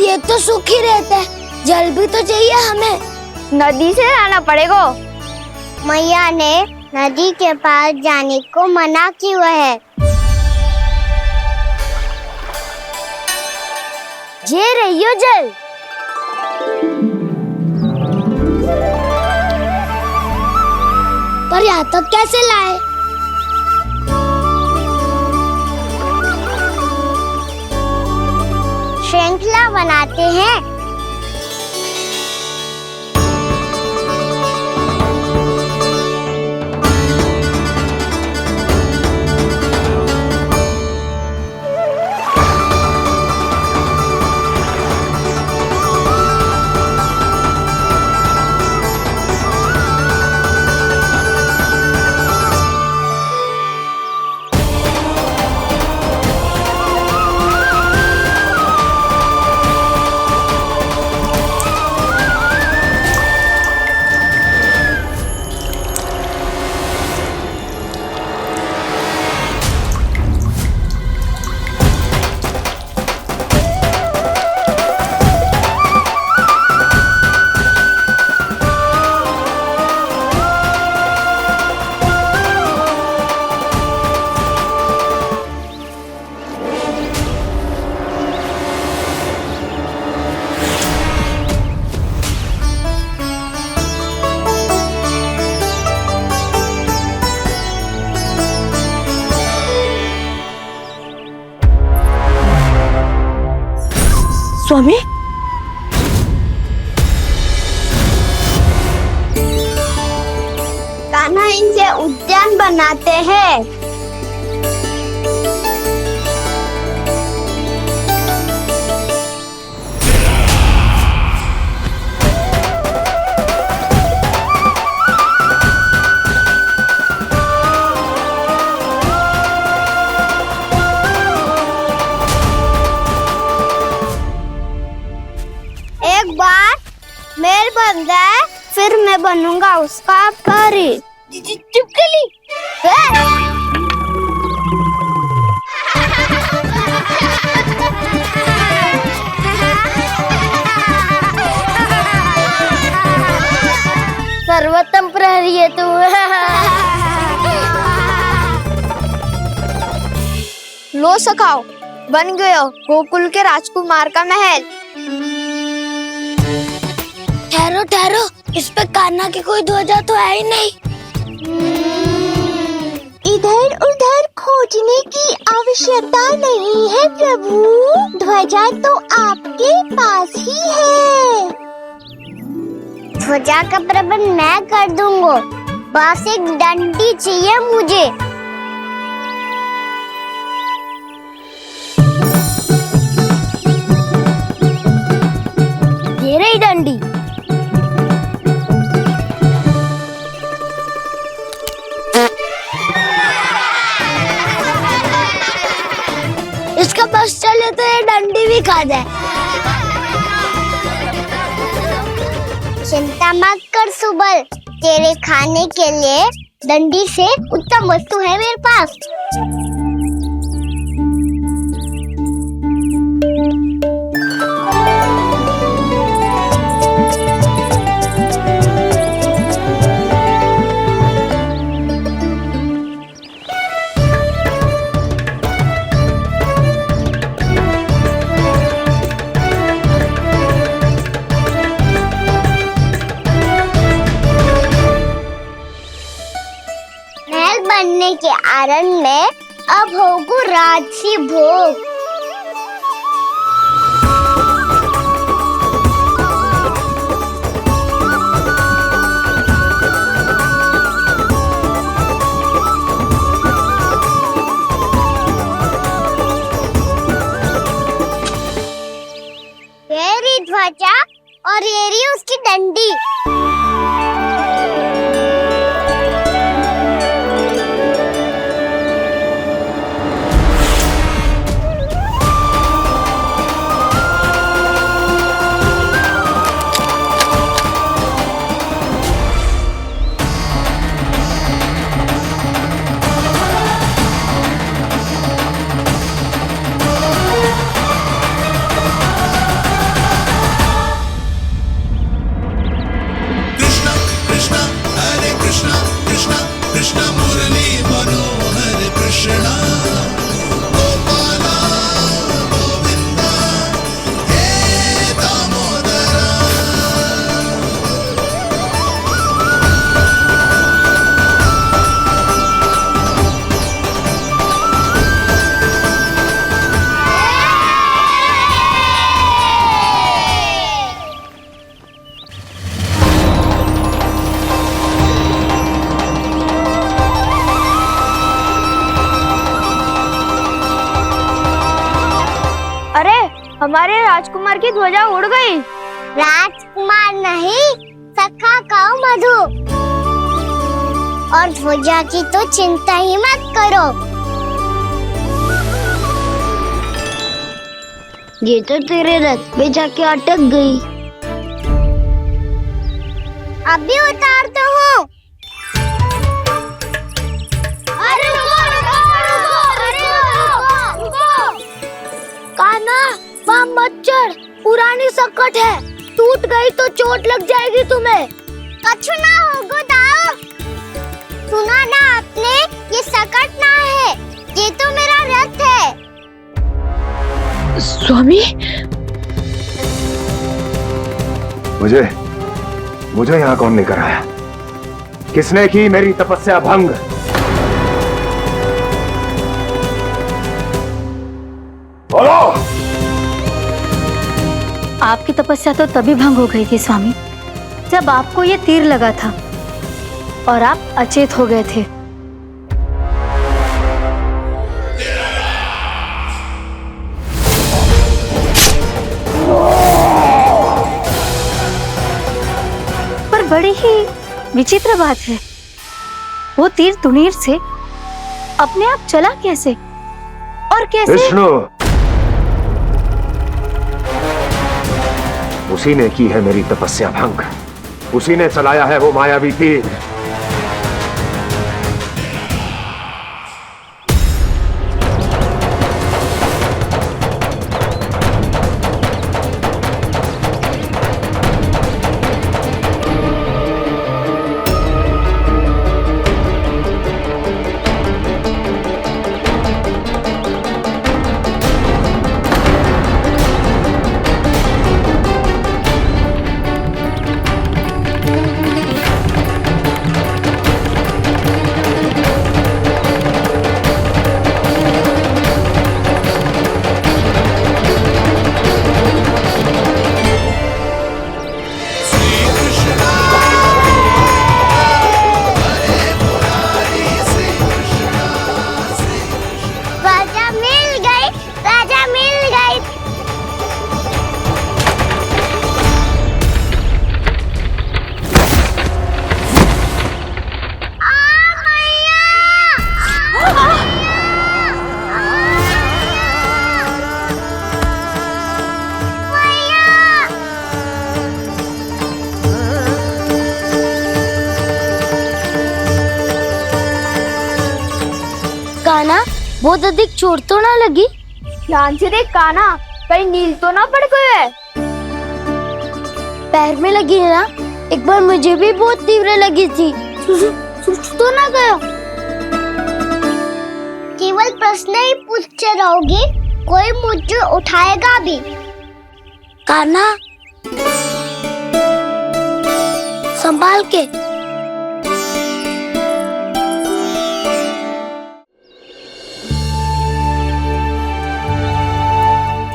ये तो सूखी रहता है, जल भी तो चाहिए हमें। नदी से लाना पड़ेगा। मैया ने नदी के पास जाने को मना किया है। ये रहियो जल। पर यहाँ तक कैसे लाए? श्रृंखला बनाते हैं। स्वामी, कान्हा इनसे उद्यान बनाते हैं। एक बार मेल बन जाए फिर मैं बनूंगा उसका परी। चुपकली। सर्वोत्तम प्रहरी है तू। लो सखाओ, बन गयो गोकुल के राजकुमार का महल। ठहरो ठहरो, इस पे कान्हा की कोई ध्वजा तो है ही नहीं। इधर उधर खोजने की आवश्यकता नहीं है प्रभु, ध्वजा तो आपके पास ही है। ध्वजा का प्रबंध मैं कर दूंगा, बस एक डंडी चाहिए मुझे। ये रही डंडी। इसका बस चले तो ये डंडी भी खा जाए। चिंता मत कर सुबल, तेरे खाने के लिए डंडी से उत्तम वस्तु है मेरे पास। बनने के आरण में अब होगू राजसी भोग। ये रही ध्वजा और ये रही उसकी डंडी। हमारे राजकुमार की ध्वजा उड़ गई। राजकुमार नहीं, सखा कहो मधु। और ध्वजा की तो चिंता ही मत करो। ये तो तेरे रथ पे जाके अटक गई। अभी उतारता हूँ। अरे कान्हा, वहाँ मत चढ़, पुरानी सकट है, टूट गई तो चोट लग जाएगी तुम्हें। कछु ना होगा दाऊ। सुना ना आपने, ये सकट ना है, ये तो मेरा रथ है। स्वामी, मुझे यहाँ कौन लेकर आया? किसने की मेरी तपस्या भंग? बोलो। आपकी तपस्या तो तभी भंग हो गई थी स्वामी, जब आपको ये तीर लगा था और आप अचेत हो गए थे। पर बड़ी ही विचित्र बात है, वो तीर तुनीर से अपने आप चला कैसे और कैसे? विष्णु, उसी ने की है मेरी तपस्या भंग, उसी ने चलाया है वो मायावी तीर। राजा मिल गई। कान्हा, बहुत अधिक चोट तो ना लगी? ध्यान से देख कान्हा, कहीं नील तो ना पड़ गए है। पैर में लगी है ना? एक बार मुझे भी बहुत तीव्र लगी थी। सूझ तो ना गया? केवल प्रश्न ही पूछते रहोगे, कोई मुझे उठाएगा भी? कान्हा, संभाल के।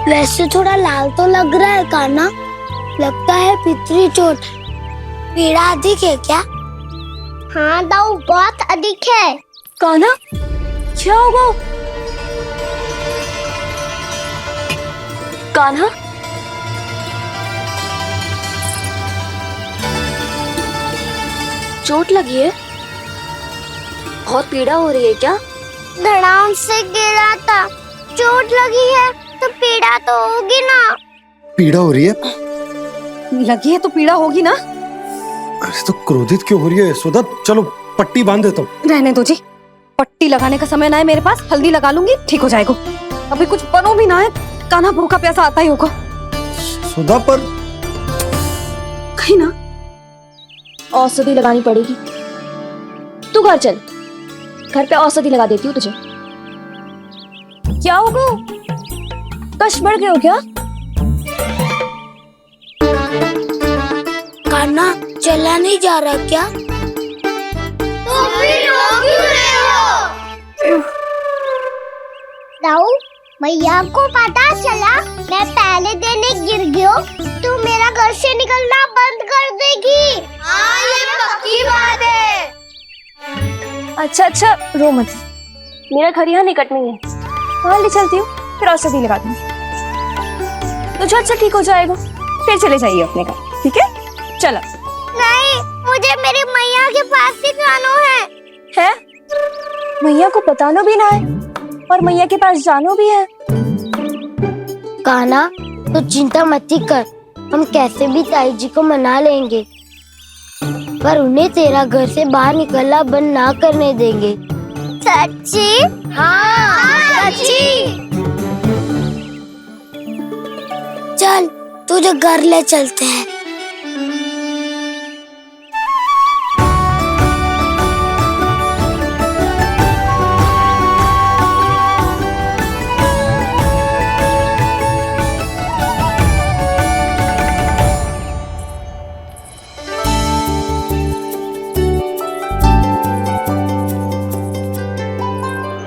वैसे थोड़ा लाल तो लग रहा है कान्हा, लगता है पितरी चोट। पीड़ा अधिक है क्या? हाँ दाऊ, बहुत अधिक है। कान्हा, क्या होगा? कान्हा, चोट लगी है? बहुत पीड़ा हो रही है क्या? धड़ाम से गिरा था, चोट लगी है तो पीड़ा तो होगी ना। पीड़ा हो रही है? लगी है तो पीड़ा होगी ना। अरे तो क्रोधित क्यों हो रही है यशोदा? चलो पट्टी बांध देता हूँ। रहने दो जी, पट्टी लगाने का समय ना है मेरे पास, हल्दी लगा लूंगी, ठीक हो जाएगा। अभी कुछ बनो भी ना है, कान्हा भूखा प्यासा आता ही होगा। सुधा पर कहीं ना औषधि लगानी पड़ेगी। तू घर चल, घर पे औषधि लगा देती हूँ तुझे। क्या होगा? कष्ट बढ़ गए हो क्या? कान्हा, चला नहीं जा रहा क्या? तो फिर रो क्यों रहे हो? दाऊ, मैया को पता चला मैं पहले दिन ही गिर गया तो मेरा घर से निकलना बंद कर देगी। हाँ, ये पक्की बात है। अच्छा, रो मत, मेरा घर यहाँ निकट में है, वहाँ ले चलती हूँ, फिर औषधि लगा दूंगी। तो झट से ठीक हो जाएगा। फिर चले जाइए अपने घर, ठीक है? चलो। नहीं, मुझे मेरी मैया के पास ही जाना है। मैया को बताना भी ना है और मैया के पास जानो भी है। कान्हा, तो चिंता मत ही कर, हम कैसे भी ताई जी को मना लेंगे, पर उन्हें तेरा घर से बाहर निकलना बंद ना करने देंगे। सच्ची? हाँ, सच्ची। चल तुझे घर ले चलते हैं।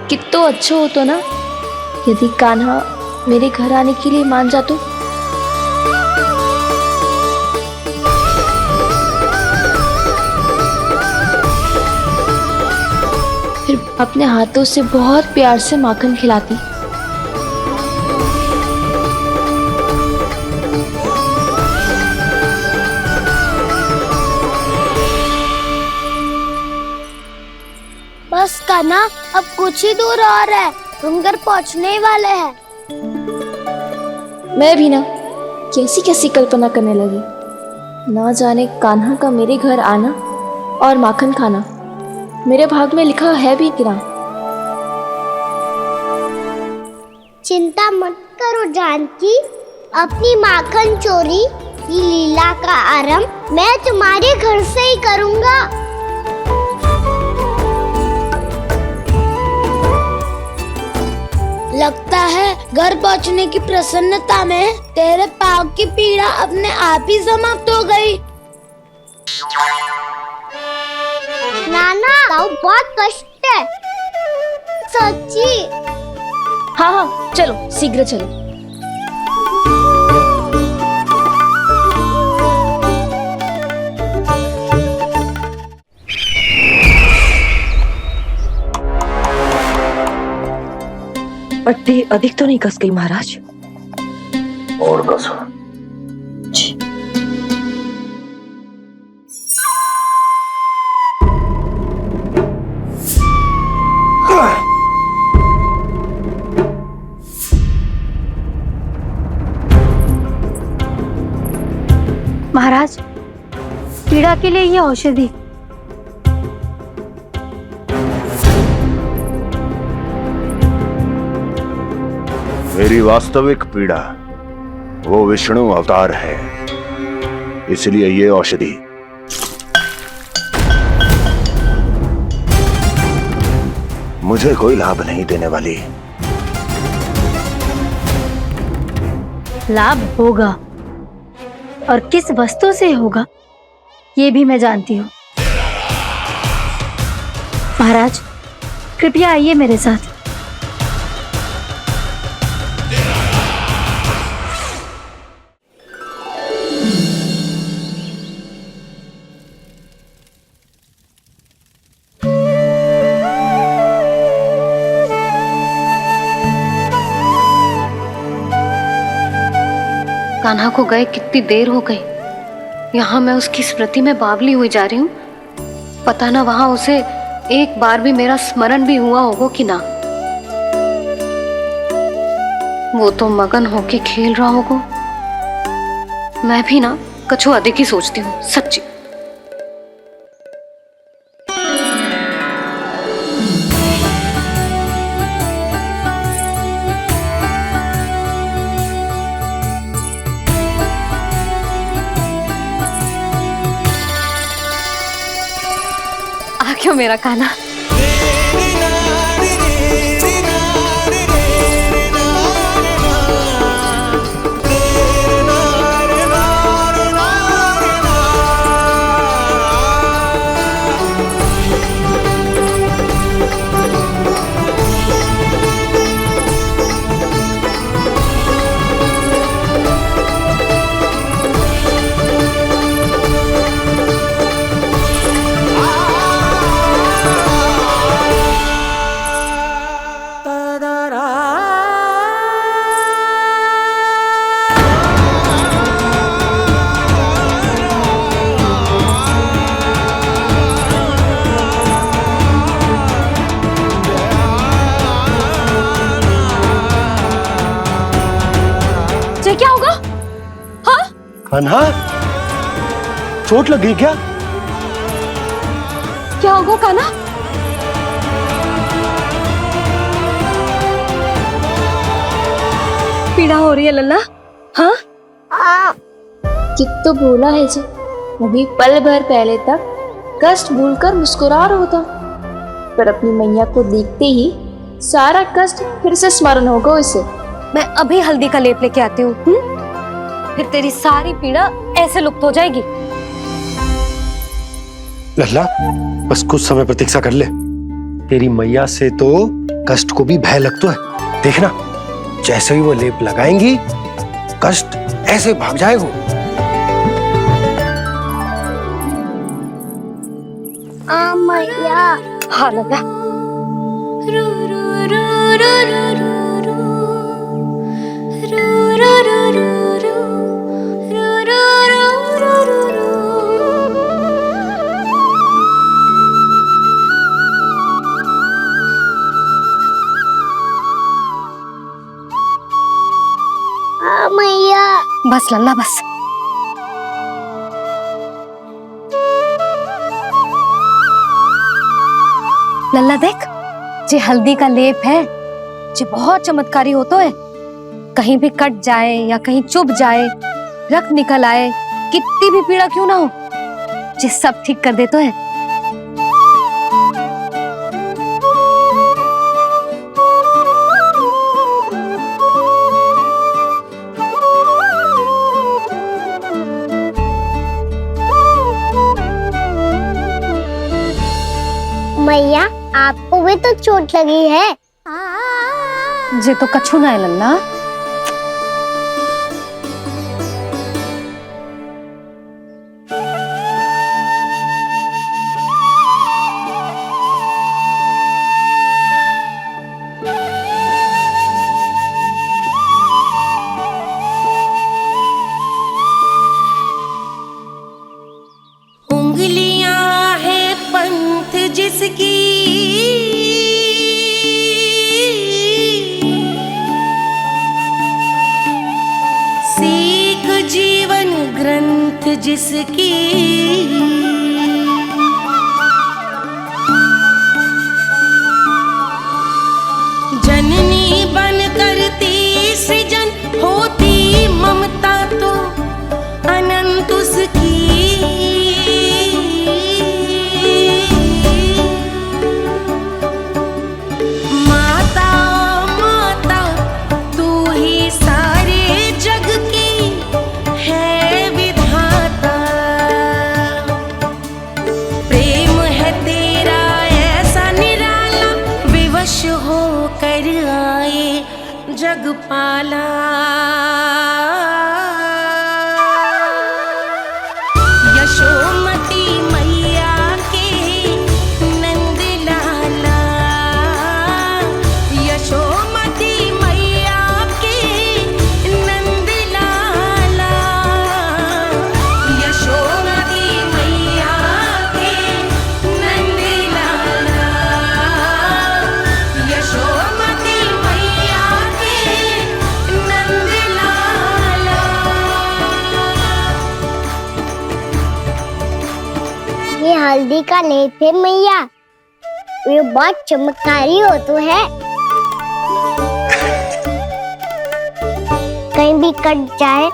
कितना अच्छा हो तो ना यदि कान्हा मेरे घर आने के लिए मान जा तो। फिर अपने हाथों से बहुत प्यार से माखन खिलाती। बस कान्हा, अब कुछ ही दूर और है, हम घर पहुंचने ही वाले हैं। मैं भी ना कैसी कैसी कल्पना करने लगी। ना जाने कान्हा का मेरे घर आना और माखन खाना मेरे भाग में लिखा है भी कि ना। चिंता मत करो जानकी, अपनी माखन चोरी की लीला का आरंभ मैं तुम्हारे घर से ही करूंगा। लगता है घर पहुंचने की प्रसन्नता में तेरे पाँव की पीड़ा अपने आप ही समाप्त हो गई। नाना, पाँव बहुत कष्ट है। सच्ची? हाँ हाँ, चलो शीघ्र चलो। पट्टी अधिक तो नहीं कस गई महाराज? और कसो। महाराज, पीड़ा के लिए ये औषधि। मेरी वास्तविक पीड़ा वो विष्णु अवतार है, इसलिए ये औषधि। मुझे कोई लाभ नहीं देने वाली। लाभ होगा, और किस वस्तु से होगा ये भी मैं जानती हूँ। महाराज, कृपया आइए मेरे साथ। कान्हा को गए कितनी देर हो गई। यहाँ मैं उसकी स्मृति में बावली हुई जा रही हूँ। पता ना वहां उसे एक बार भी मेरा स्मरण भी हुआ होगा कि ना। वो तो मगन होके खेल रहा होगा। मैं भी ना कछु अधिक ही सोचती हूँ सच्ची। क्यों मेरा कान्हा? कान्हा, चोट लग गई क्या? क्या होगा कान्हा? पीड़ा हो रही है लल्ला? हाँ, कित तो बोला है जी, अभी पल भर पहले तक कष्ट भूलकर मुस्कुरा रहा था, पर अपनी मैया को देखते ही सारा कष्ट फिर से स्मरण होगा उसे। मैं अभी हल्दी का लेप लेके आती हूँ, फिर तेरी सारी पीड़ा ऐसे लुप्त हो जाएगी। लल्ला, बस कुछ समय प्रतीक्षा कर ले। तेरी मैया से तो कष्ट को भी भय लगता है। देखना, जैसे ही वो लेप लगाएंगी, कष्ट ऐसे भाग जाएगा। मैया। हाँ लल्ला। मैया। बस लल्ला बस। लल्ला देख, जे हल्दी का लेप है, जे बहुत चमत्कारी होतो है। कहीं भी कट जाए या कहीं चुभ जाए, रक्त निकल आए, कितनी भी पीड़ा क्यों ना हो, जे सब ठीक कर देतो है। मैया, आपको भी तो चोट लगी है। जे तो कछु ना है लल्ला। उंगलियां है पंथ जिसकी, सीख जीवन ग्रंथ जिसकी, जननी बन करती सृजन होती ममता तो अनंत उसकी। जगपाला यशोमती मैया के नंद लाला, यशोमती मैया के नंद लाला, यशोमती मैया के नंद लाला, यशोमती मैया ये हल्दी का लेप है मैया, ये बहुत चमत्कारी हो तो है। कहीं भी कट जाए,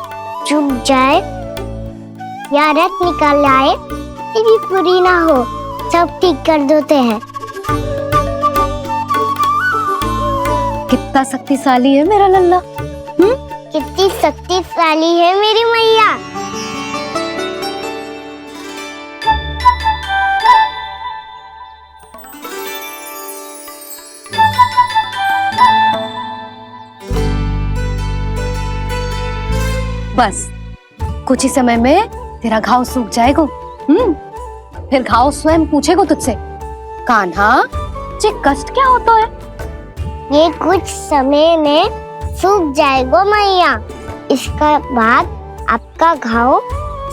चुभ जाए या रक्त निकल आए, ये भी पूरी ना हो, सब ठीक कर देते हैं। कितना शक्तिशाली है मेरा लल्ला। कितनी शक्तिशाली है मेरी मैया। बस कुछ ही समय में तेरा घाव सूख जाएगा। फिर घाव स्वयं पूछेगा तुझसे, कान्हा जे कष्ट क्या होता है? ये कुछ समय में सूख जाएगा मैया। इसका बाद आपका घाव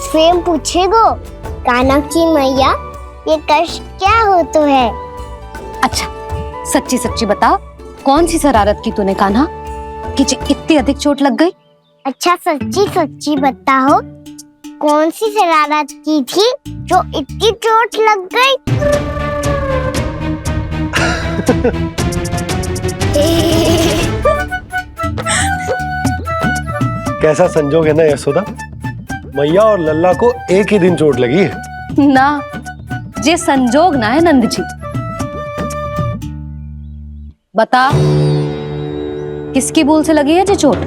स्वयं पूछेगो, कान्हा की मैया ये कष्ट क्या होता है। अच्छा सच्ची सच्ची बता, कौन सी शरारत की तूने कान्हा कि इतनी अधिक चोट लग गई? अच्छा सच्ची सच्ची बताओ, कौन सी शरारत की थी जो इतनी चोट लग गई? कैसा संजोग है ना यशोदा, मैया और लल्ला को एक ही दिन चोट लगी है। ना जे संजोग ना है नंद जी। बता किसकी भूल से लगी है जे चोट?